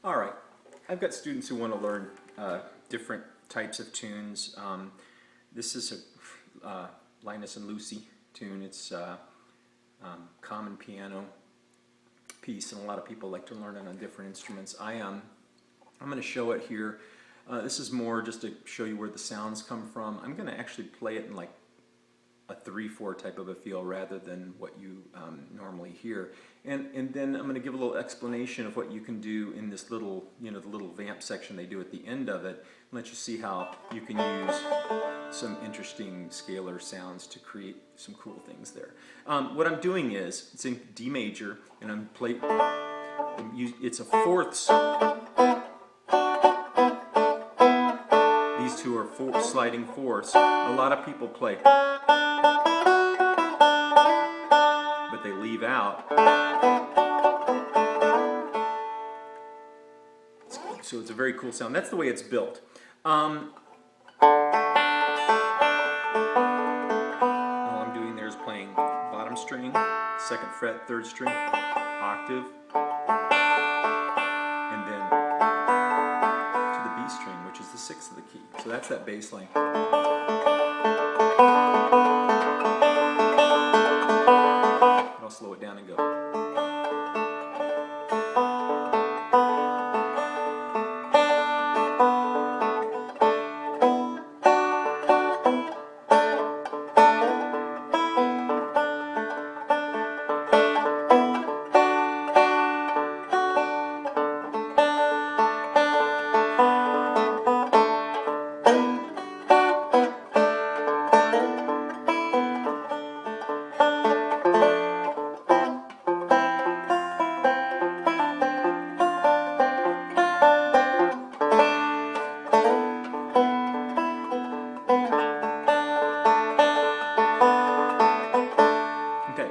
All right, I've got students who want to learn different types of tunes. This is a Linus and Lucy tune. It's common piano piece, and a lot of people like to learn it on different instruments. I'm going to show it here. This is more just to show you where the sounds come from. I'm going to actually play it in like a 3/4 type of a feel rather than what you normally hear. And then I'm going to give a little explanation of what you can do in this little, the little vamp section they do at the end of it, and let you see how you can use some interesting scalar sounds to create some cool things there. What I'm doing is, it's in D major, and I'm playing, it's a fourths. These two are sliding fourths. A lot of people play, but they leave out. So it's a very cool sound. That's the way it's built. All I'm doing there is playing bottom string, 2nd fret, 3rd string, octave, and then to the B string, which is the 6th of the key. So that's that bass line. I'll slow it down and go.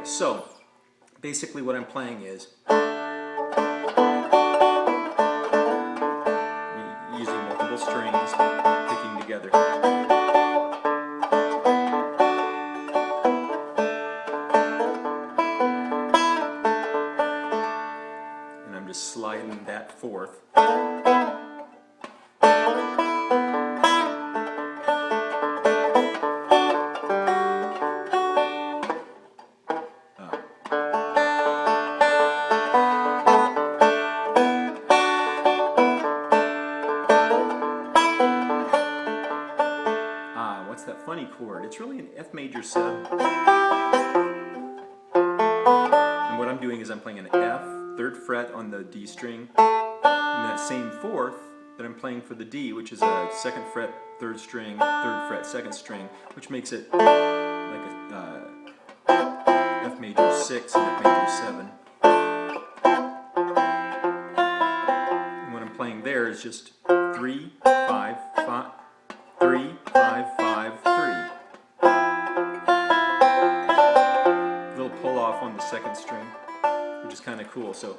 So, basically what I'm playing is using multiple strings, picking together. And I'm just sliding that fourth. What's that funny chord? It's really an F major 7. And what I'm doing is I'm playing an F, 3rd fret on the D string, and that same 4th that I'm playing for the D, which is a 2nd fret, 3rd string, 3rd fret, 2nd string, which makes it like a F major 6 and F major 7. And what I'm playing there is just 3, 5, 5, 3, 5, 5, 3. Little pull off on the 2nd string, which is kind of cool. So.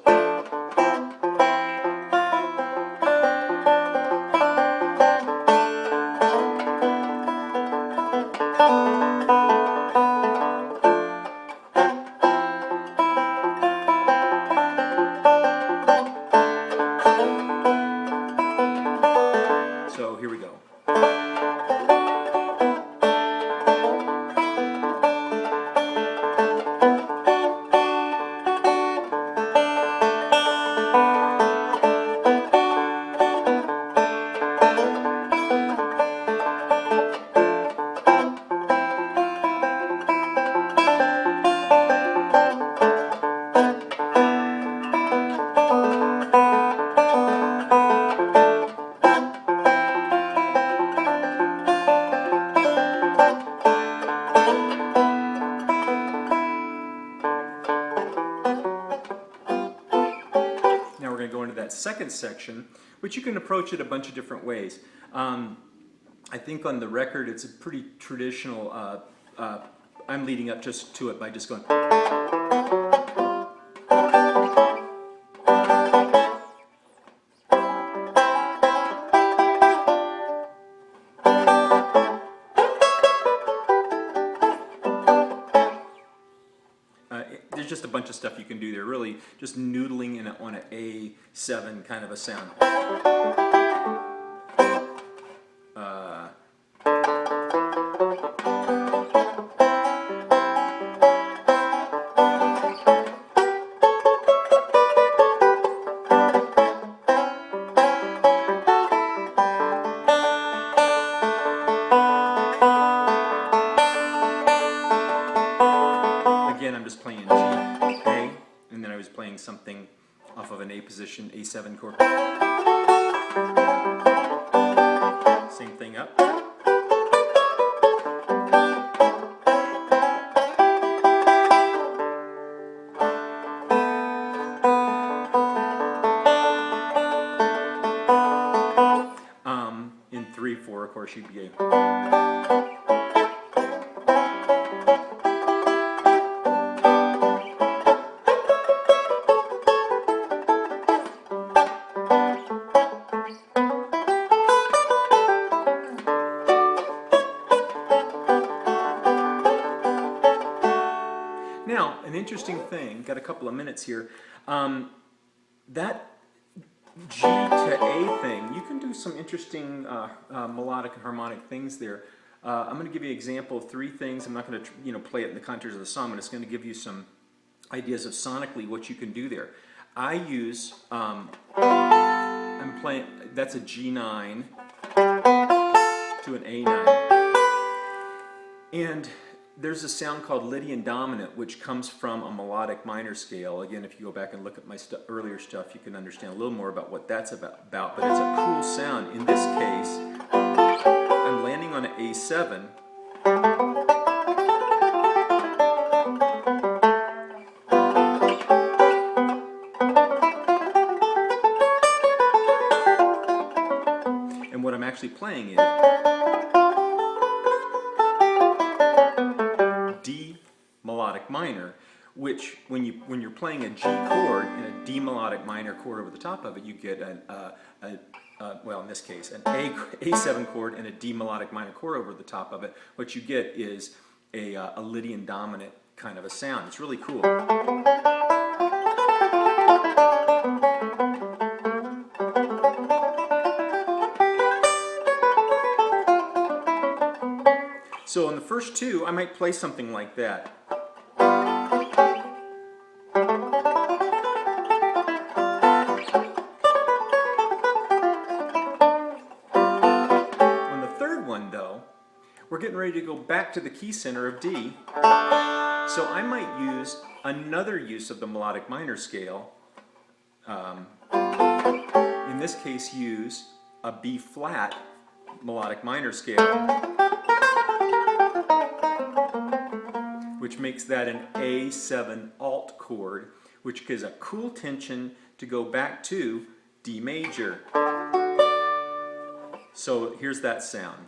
So here we go. Now we're going to go into that 2nd section, which you can approach it a bunch of different ways. I think on the record it's a pretty traditional, I'm leading up just to it by just going. There's just a bunch bunch of stuff you can do there. Really, just noodling in on an A7 kind of a sound. Again, I'm just playing G, A, and then I was playing something off of an A position, A7 chord. Same thing up. In 3/4, of course, you'd be a. Now, an interesting thing, got a couple of minutes here, that G to A thing, you can do some interesting melodic and harmonic things there. I'm going to give you an example of 3 things. I'm not going to play it in the contours of the song, but it's going to give you some ideas of sonically what you can do there. I use, I'm playing, that's a G9 to an A9. And there's a sound called Lydian dominant, which comes from a melodic minor scale. Again, if you go back and look at my earlier stuff, you can understand a little more about what that's about. But it's a cool sound. In this case, I'm landing on an A7. And what I'm actually playing is D melodic minor, which when you're playing a G chord and a D melodic minor chord over the top of it, you get well, in this case, an A7 chord and a D melodic minor chord over the top of it. What you get is a Lydian dominant kind of a sound. It's really cool. So in the first 2, I might play something like that. On the third one, though, we're getting ready to go back to the key center of D. So I might use another use of the melodic minor scale. In this case, use a B flat melodic minor scale, which makes that an A7 alt chord, which gives a cool tension to go back to D major. So here's that sound.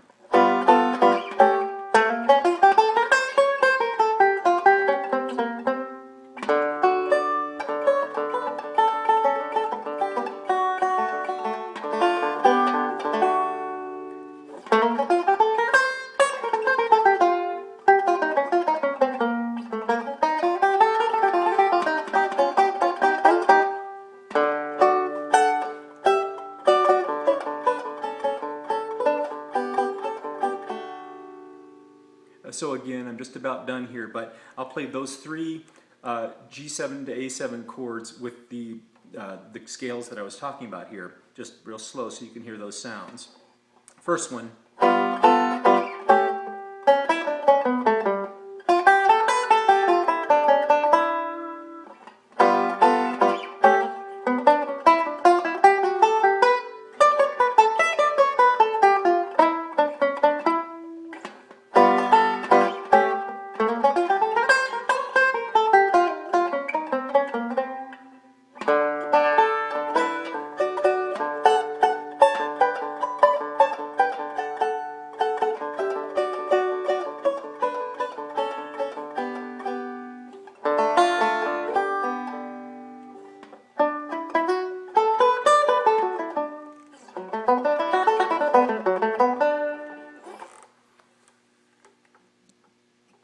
So again, I'm just about done here, but I'll play those 3 G7 to A7 chords with the scales that I was talking about here, just real slow so you can hear those sounds. First one.